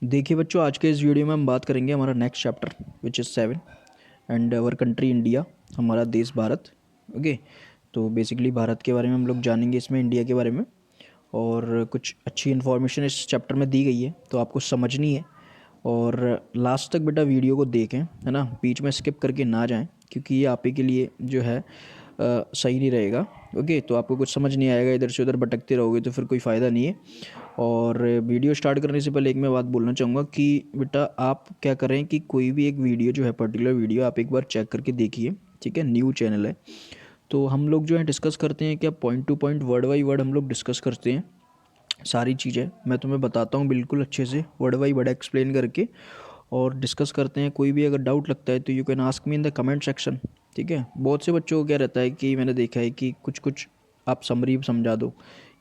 देखिए बच्चों, आज के इस वीडियो में हम बात करेंगे हमारा next chapter which is 7 and our country India, हमारा देश भारत। ओके, तो बेसिकली भारत के बारे में हम लोग जानेंगे इसमें, इंडिया के बारे में। और कुछ अच्छी इन्फॉर्मेशन इस चैप्टर में दी गई है तो आपको समझनी है। और लास्ट तक बेटा वीडियो को देखें, है ना, बीच में स्किप करके ना जाएं, क्योंकि ये आप ही के लिए जो है सही नहीं रहेगा। ओके, तो आपको कुछ समझ नहीं आएगा, इधर से उधर भटकते रहोगे तो फिर कोई फ़ायदा नहीं है। और वीडियो स्टार्ट करने से पहले एक मैं बात बोलना चाहूँगा कि बेटा आप क्या करें कि कोई भी एक वीडियो जो है, पर्टिकुलर वीडियो आप एक बार चेक करके देखिए, ठीक है। न्यू चैनल है तो हम लोग जो है डिस्कस करते हैं क्या, point two point, word by word हम लोग डिस्कस करते हैं सारी चीज़ें। मैं तुम्हें बताता हूँ बिल्कुल अच्छे से, वर्ड बाई वर्ड एक्सप्लेन करके, और डिस्कस करते हैं। कोई भी अगर डाउट लगता है तो you can ask me in the comment section, ठीक है। बहुत से बच्चों को क्या रहता है कि मैंने देखा है कि कुछ कुछ आप समरी समझा दो,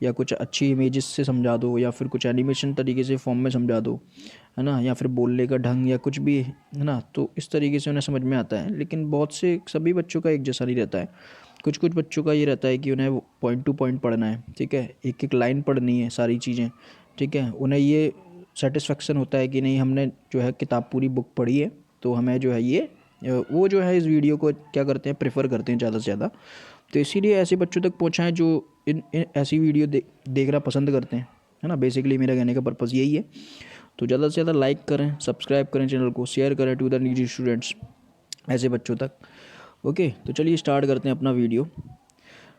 या कुछ अच्छी इमेजेस से समझा दो, या फिर कुछ एनिमेशन तरीके से फॉर्म में समझा दो, है ना, या फिर बोलने का ढंग या कुछ भी, है ना, तो इस तरीके से उन्हें समझ में आता है। लेकिन बहुत से, सभी बच्चों का एक जैसा नहीं रहता है। कुछ कुछ बच्चों का ये रहता है कि उन्हें पॉइंट टू पॉइंट पढ़ना है, ठीक है, एक एक लाइन पढ़नी है, सारी चीज़ें, ठीक है। उन्हें ये सेटिस्फेक्शन होता है कि नहीं, हमने जो है किताब पूरी बुक पढ़ी है, तो हमें जो है ये वो जो है इस वीडियो को क्या करते हैं, प्रेफर करते हैं ज़्यादा से ज़्यादा। तो इसीलिए ऐसे बच्चों तक पहुँचाएँ जो इन ऐसी वीडियो देखना पसंद करते हैं, है ना। बेसिकली मेरा कहने का पर्पज़ यही है। तो ज़्यादा से ज़्यादा लाइक करें, सब्सक्राइब करें चैनल को, शेयर करें टू द नीडी स्टूडेंट्स, ऐसे बच्चों तक। ओके, तो चलिए स्टार्ट करते हैं अपना वीडियो।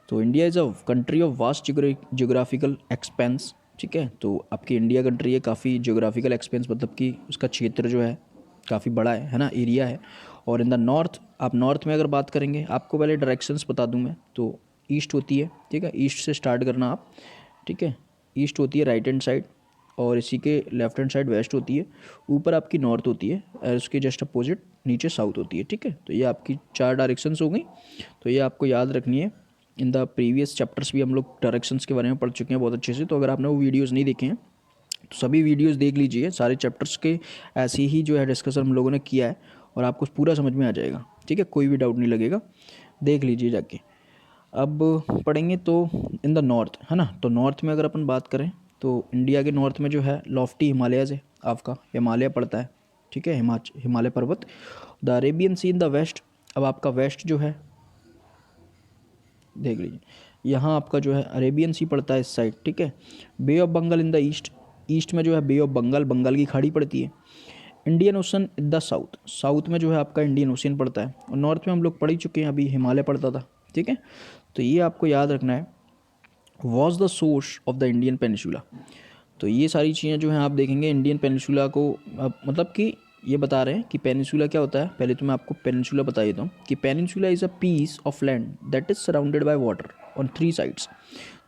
तो India is a country of vast geographical expense, ठीक है। तो आपकी इंडिया कंट्री है, काफ़ी जियोग्राफिकल एक्सपेंस मतलब कि उसका क्षेत्र जो है काफ़ी बड़ा है ना, एरिया है। और इन द नॉर्थ, आप नॉर्थ में अगर बात करेंगे, आपको पहले डायरेक्शंस बता दूं मैं, तो ईस्ट होती है, ठीक है, ईस्ट से स्टार्ट करना आप, ठीक है। ईस्ट होती है राइट हैंड साइड, और इसी के लेफ्ट हैंड साइड वेस्ट होती है। ऊपर आपकी नॉर्थ होती है, और उसके जस्ट अपोजिट नीचे साउथ होती है, ठीक है। तो ये आपकी 4 डायरेक्शंस हो गई। तो ये आपको याद रखनी है। इन द प्रीवियस चैप्टर्स भी हम लोग डायरेक्शंस के बारे में पढ़ चुके हैं बहुत अच्छे से। तो अगर आपने वो वीडियोज़ नहीं देखे हैं तो सभी वीडियोस देख लीजिए, सारे चैप्टर्स के ऐसे ही जो है डिस्कशन हम लोगों ने किया है, और आपको पूरा समझ में आ जाएगा, ठीक है, कोई भी डाउट नहीं लगेगा। देख लीजिए जाके। अब पढ़ेंगे तो इन द नॉर्थ, है ना। तो नॉर्थ में अगर अपन बात करें तो इंडिया के नॉर्थ में जो है लॉफ्टी हिमालयज़ है, आपका हिमालय पड़ता है, ठीक है, हिमालय पर्वत। The Arabian sea in the west. अब आपका वेस्ट जो है, देख लीजिए, यहाँ आपका जो है अरेबियन सी पड़ता है इस साइड, ठीक है। Bay of Bengal in the east. East में जो है बे ऑफ बंगाल, बंगाल की खाड़ी पड़ती है। Indian ocean in the south. South में जो है आपका इंडियन ओशन पड़ता है। और नॉर्थ में हम लोग पढ़ ही चुके हैं, अभी हिमालय पड़ता था, ठीक है। तो ये आपको याद रखना है। Was the source of the Indian peninsula. तो ये सारी चीज़ें जो हैं आप देखेंगे इंडियन पेनिसुला को, मतलब कि ये बता रहे हैं कि पेनिसुला क्या होता है। पहले तो मैं आपको पेनिसुला बता देता हूँ कि peninsula is a piece of land that is surrounded by water on 3 sides.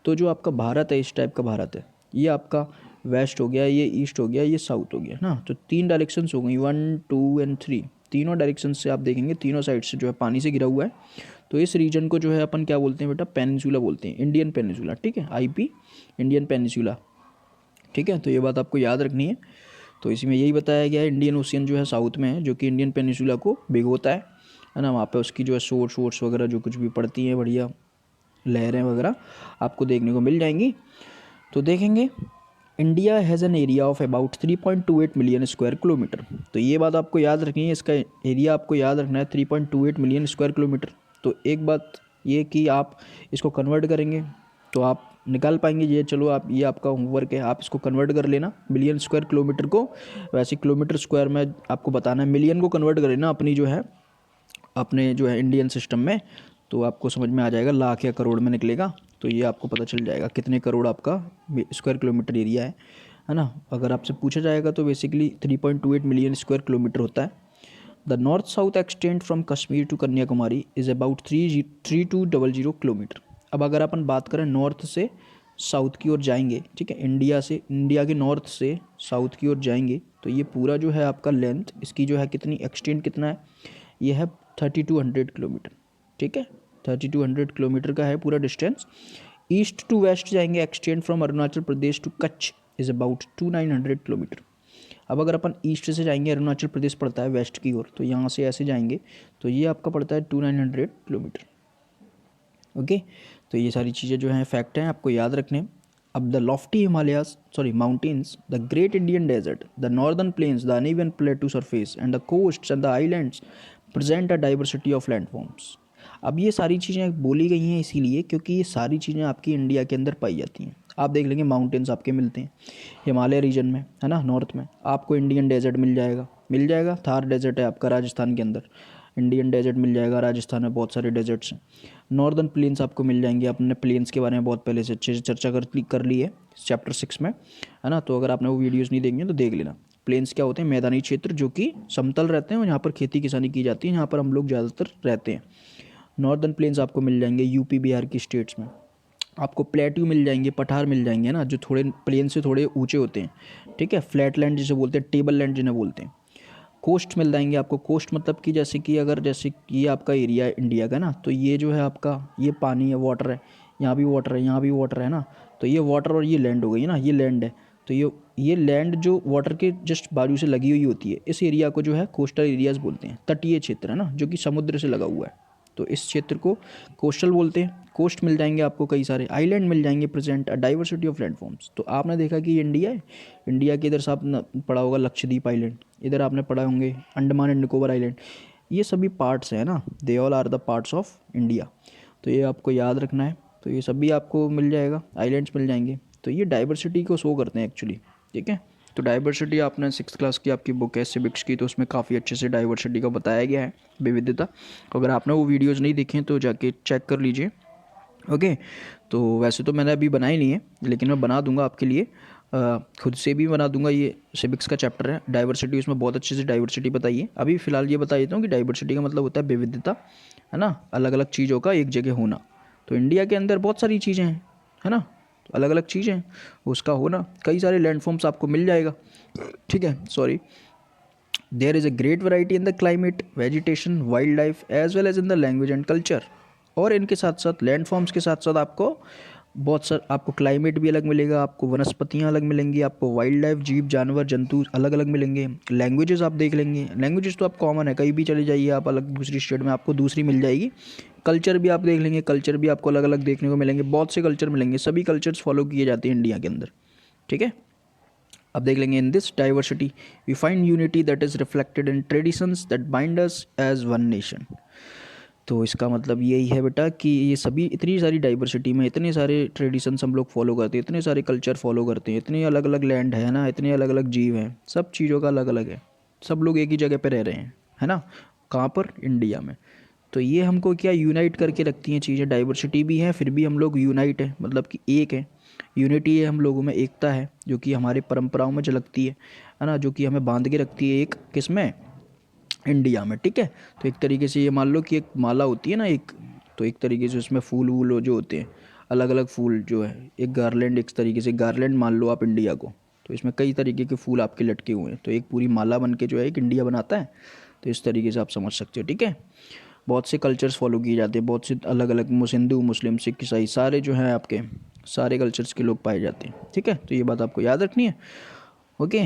तो जो आपका भारत है, इस टाइप का भारत है, ये आपका वेस्ट हो गया, ये ईस्ट हो गया, ये साउथ हो गया ना। तो 3 डायरेक्शंस हो गई, 1 2 एंड 3। तीनों डायरेक्शन से आप देखेंगे, तीनों साइड से जो है पानी से घिरा हुआ है। तो इस रीजन को जो है अपन क्या बोलते हैं बेटा, पेनिनसुला बोलते हैं, इंडियन पेनिनसुला, ठीक है, आईपी, इंडियन पेनिनसुला, ठीक है। तो ये बात आपको याद रखनी है। तो इसी में यही बताया गया है, इंडियन ओशियन जो है साउथ में है, जो कि इंडियन पेनिनसुला को भिगोता है ना। वहाँ पे उसकी जो है सोर्स वगैरह जो कुछ भी पड़ती हैं, बढ़िया लहरें वगैरह आपको देखने को मिल जाएंगी। तो देखेंगे, India has an area of about 3.28 million square kilometre. तो ये बात आपको याद रखनी है, इसका एरिया आपको याद रखना है 3.28 मिलियन स्क्वायर किलोमीटर। तो एक बात ये कि आप इसको कन्वर्ट करेंगे तो आप निकाल पाएंगे ये, चलो आप, ये आपका होमवर्क है, आप इसको कन्वर्ट कर लेना मिलियन स्क्वायर किलोमीटर को। वैसे किलोमीटर स्क्वायर में आपको बताना है, मिलियन को कन्वर्ट कर लेना अपनी जो है, अपने जो है इंडियन सिस्टम में, तो आपको समझ में आ जाएगा, लाख या करोड़ में निकलेगा। तो ये आपको पता चल जाएगा कितने करोड़ आपका स्क्वायर किलोमीटर एरिया है ना। अगर आपसे पूछा जाएगा तो बेसिकली 3.28 मिलियन स्क्वायर किलोमीटर होता है। The north south extend from Kashmir to Kanyakumari is about 3200 kilometre. अब अगर अपन बात करें नॉर्थ से साउथ की ओर जाएंगे, ठीक है, इंडिया से, इंडिया के नॉर्थ से साउथ की ओर जाएंगे, तो ये पूरा जो है आपका लेंथ, इसकी जो है कितनी एक्सटेंड कितना है, ये है 3200 किलोमीटर, ठीक है, 3200 किलोमीटर का है पूरा डिस्टेंस। ईस्ट टू वेस्ट जाएंगे, extend from Arunachal Pradesh to Kutch is about 2900 kilometre. अब अगर अपन ईस्ट से जाएंगे, अरुणाचल प्रदेश पड़ता है वेस्ट की ओर, तो यहाँ से ऐसे जाएंगे तो ये आपका पड़ता है 2900 किलोमीटर। ओके, तो ये सारी चीज़ें जो हैं फैक्ट हैं, आपको याद रखने। अब the lofty Himalayas mountains, the great Indian desert, the northern plains, the uneven plateau surface and the coasts and the islands present a diversity of landforms. अब ये सारी चीज़ें बोली गई हैं इसीलिए क्योंकि ये सारी चीज़ें आपकी इंडिया के अंदर पाई जाती हैं। आप देख लेंगे माउंटेन्स आपके मिलते हैं हिमालय रीजन में, है ना, नॉर्थ में आपको इंडियन डेजर्ट मिल जाएगा, थार डेजर्ट है आपका राजस्थान के अंदर, इंडियन डेजर्ट मिल जाएगा, राजस्थान में बहुत सारे डेजर्ट्स हैं। नॉर्दर्न प्लेन्स आपको मिल जाएंगे, अपने प्लेन्स के बारे में बहुत पहले से अच्छे से चर्चा कर ली है चैप्टर 6 में, है ना, तो अगर आपने वो वीडियोज़ नहीं देखी तो देख लेना। प्लेन्स क्या होते हैं? मैदानी क्षेत्र जो कि समतल रहते हैं और यहाँ पर खेती किसानी की जाती है, यहाँ पर हम लोग ज़्यादातर रहते हैं। नॉर्दर्न प्लेन्स आपको मिल जाएंगे यूपी बिहार की स्टेट्स में। आपको प्लेट्यू मिल जाएंगे, पठार मिल जाएंगे ना, जो थोड़े प्लेन से थोड़े ऊंचे होते हैं, ठीक है, फ्लैट लैंड जिसे बोलते हैं, टेबल लैंड जिन्हें बोलते हैं। कोस्ट मिल जाएंगे आपको। कोस्ट मतलब कि जैसे कि अगर जैसे ये आपका एरिया है इंडिया का ना, तो ये जो है आपका ये पानी है, वाटर है, यहाँ भी वाटर है, यहाँ भी वाटर है ना, तो ये वाटर और ये लैंड हो गई ना, ये लैंड है, तो ये लैंड जो वाटर के जस्ट बाजू से लगी हुई होती है, इस एरिया को जो है कोस्टल एरियाज बोलते हैं। तटीय क्षेत्र है ना, जो कि समुद्र से लगा हुआ है, तो इस क्षेत्र को कोस्टल बोलते हैं। कोस्ट मिल जाएंगे आपको कई सारे, आइलैंड मिल जाएंगे, present a diversity of landforms. तो आपने देखा कि ये इंडिया है, इंडिया के इधर से आपने पढ़ा होगा लक्षद्वीप आइलैंड, इधर आपने पढ़ा होंगे अंडमान एंड निकोबार आइलैंड, ये सभी पार्ट्स हैं ना, they all are the parts of India. तो ये आपको याद रखना है, तो ये सभी आपको मिल जाएगा, आइलैंड्स मिल जाएंगे, तो ये डाइवर्सिटी को शो करते हैं एक्चुअली, ठीक है। तो डाइवर्सिटी आपने 6th क्लास की आपकी बुक है सिविक्स की, तो उसमें काफ़ी अच्छे से डाइवर्सिटी का बताया गया है, विविधता। अगर आपने वो वीडियोज़ नहीं देखे तो जाके चेक कर लीजिए, ओके। तो वैसे तो मैंने अभी बनाई नहीं है, लेकिन मैं बना दूंगा आपके लिए, खुद से भी बना दूंगा। ये सिविक्स का चैप्टर है डाइवर्सिटी, उसमें बहुत अच्छे से डाइवर्सिटी बताइए। अभी फ़िलहाल ये बता देता हूँ कि डाइवर्सिटी का मतलब होता है विविधता, है ना, अलग अलग चीज़ों का एक जगह होना। तो इंडिया के अंदर बहुत सारी चीज़ें हैं, है ना, अलग अलग चीज़ें हैं, उसका होना, कई सारे लैंडफॉर्म्स आपको मिल जाएगा, ठीक है, sorry. There is a great variety in the climate, vegetation, wildlife as well as in the language and culture. और इनके साथ साथ लैंडफॉर्म्स के साथ साथ आपको बहुत सारा, आपको क्लाइमेट भी अलग मिलेगा, आपको वनस्पतियाँ अलग मिलेंगी, आपको वाइल्ड लाइफ, जीव जानवर जंतु अलग अलग मिलेंगे। लैंग्वेजेस आप देख लेंगे, लैंग्वेजेस तो आप कॉमन है, कहीं भी चले जाइए आप, अलग दूसरी स्टेट में आपको दूसरी मिल जाएगी। कल्चर भी आप देख लेंगे, कल्चर भी आपको अलग अलग देखने को मिलेंगे, बहुत से कल्चर मिलेंगे, सभी कल्चर्स फॉलो किए जाते हैं इंडिया के अंदर, ठीक है। अब देख लेंगे, in this diversity we find unity that is reflected in traditions that bind us as one nation. तो इसका मतलब यही है बेटा कि ये सभी, इतनी सारी डाइवर्सिटी में इतने सारे ट्रेडिशंस हम लोग फॉलो करते हैं, इतने सारे कल्चर फॉलो करते हैं, इतने अलग अलग लैंड है ना, इतने अलग अलग जीव हैं, सब चीज़ों का अलग अलग है, सब लोग एक ही जगह पे रह रहे हैं, है ना, कहाँ पर? इंडिया में। तो ये हमको क्या यूनाइट करके रखती हैं चीज़ें, डाइवर्सिटी भी है फिर भी हम लोग यूनाइट है, मतलब कि एक है, यूनिटी है, हम लोगों में एकता है, जो कि हमारी परंपराओं में झलकती है ना, जो कि हमें बांध के रखती है एक किस में? इंडिया में, ठीक है। तो एक तरीके से ये मान लो कि एक माला होती है ना एक, तो एक तरीके से उसमें फूल वूल जो होते हैं, अलग अलग फूल जो है, एक गार्लैंड, एक तरीके से गार्लैंड मान लो आप इंडिया को, तो इसमें कई तरीके के फूल आपके लटके हुए हैं, तो एक पूरी माला बन के जो है एक इंडिया बनाता है। तो इस तरीके से आप समझ सकते हो, ठीक है। बहुत से कल्चर्स फॉलो किए जाते हैं, बहुत से अलग अलग हिंदू मुस्लिम सिख ईसाई सारे जो हैं आपके, सारे कल्चर्स के लोग पाए जाते हैं, ठीक है। तो ये बात आपको याद रखनी है, okay.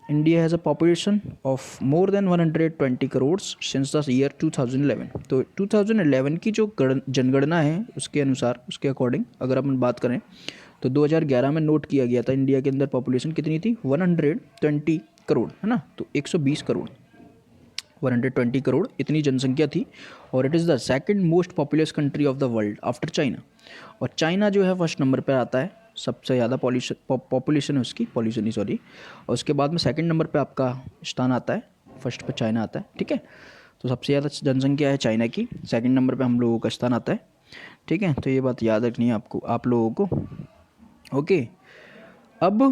India has a population of more than 120 crore since the year 2011। तो 2011 की जो जनगणना है उसके अनुसार, उसके अकॉर्डिंग अगर अपन बात करें तो 2011 में नोट किया गया था इंडिया के अंदर पॉपुलेशन कितनी थी? 120 करोड़, है ना, तो 120 करोड़, 120 करोड़ इतनी जनसंख्या थी। और it is the second most populous country of the world after China. और चाइना जो है फर्स्ट नंबर पर आता है, सबसे ज़्यादा पॉपुलेशन है उसकी, पॉल्यूशन ही सॉरी, और उसके बाद में सेकंड नंबर पे आपका स्थान आता है, फर्स्ट पे चाइना आता है, ठीक है। तो सबसे ज़्यादा जनसंख्या है चाइना की, सेकंड नंबर पे हम लोगों का स्थान आता है, ठीक है। तो ये बात याद रखनी है आपको, आप लोगों को, ओके। अब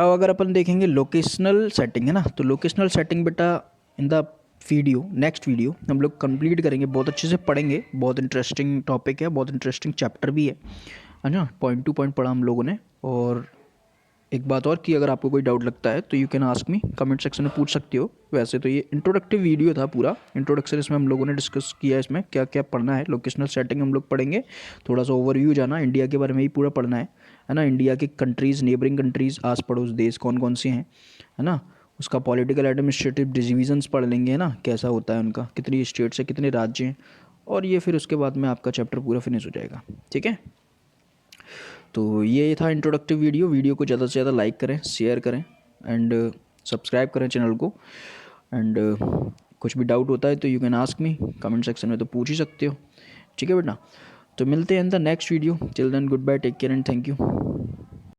अगर अपन देखेंगे लोकेशनल सेटिंग, है ना, तो लोकेशनल सेटिंग बेटा in the video, next video हम लोग कंप्लीट करेंगे, बहुत अच्छे से पढ़ेंगे, बहुत इंटरेस्टिंग टॉपिक है, बहुत इंटरेस्टिंग चैप्टर भी है ना, पॉइंट टू पॉइंट पढ़ा हम लोगों ने। और एक बात और कि अगर आपको कोई डाउट लगता है तो you can ask me, comment section में पूछ सकते हो। वैसे तो ये इंट्रोडक्टिव वीडियो था, पूरा इंट्रोडक्शन इसमें हम लोगों ने डिस्कस किया, इसमें क्या क्या पढ़ना है, लोकेशनल सेटिंग हम लोग पढ़ेंगे, थोड़ा सा ओवरव्यू जाना, इंडिया के बारे में ही पूरा पढ़ना है ना, इंडिया की कंट्रीज़, नेबरिंग कंट्रीज़, आस पड़ोस देश कौन कौन से हैं, है ना, उसका पॉलिटिकल एडमिनिस्ट्रेटिव डिविजन्स पढ़ लेंगे, है ना, कैसा होता है उनका, कितनी स्टेट्स है, कितने राज्य हैं, और ये फिर उसके बाद में आपका चैप्टर पूरा फिनिश हो जाएगा, ठीक है। तो ये था इंट्रोडक्टिव वीडियो को ज़्यादा से ज़्यादा लाइक करें, शेयर करें एंड सब्सक्राइब करें चैनल को। एंड कुछ भी डाउट होता है तो you can ask me comment section में, तो पूछ ही सकते हो। ठीक है बेटा, तो मिलते हैं in the next video. Till then goodbye, take care and thank you.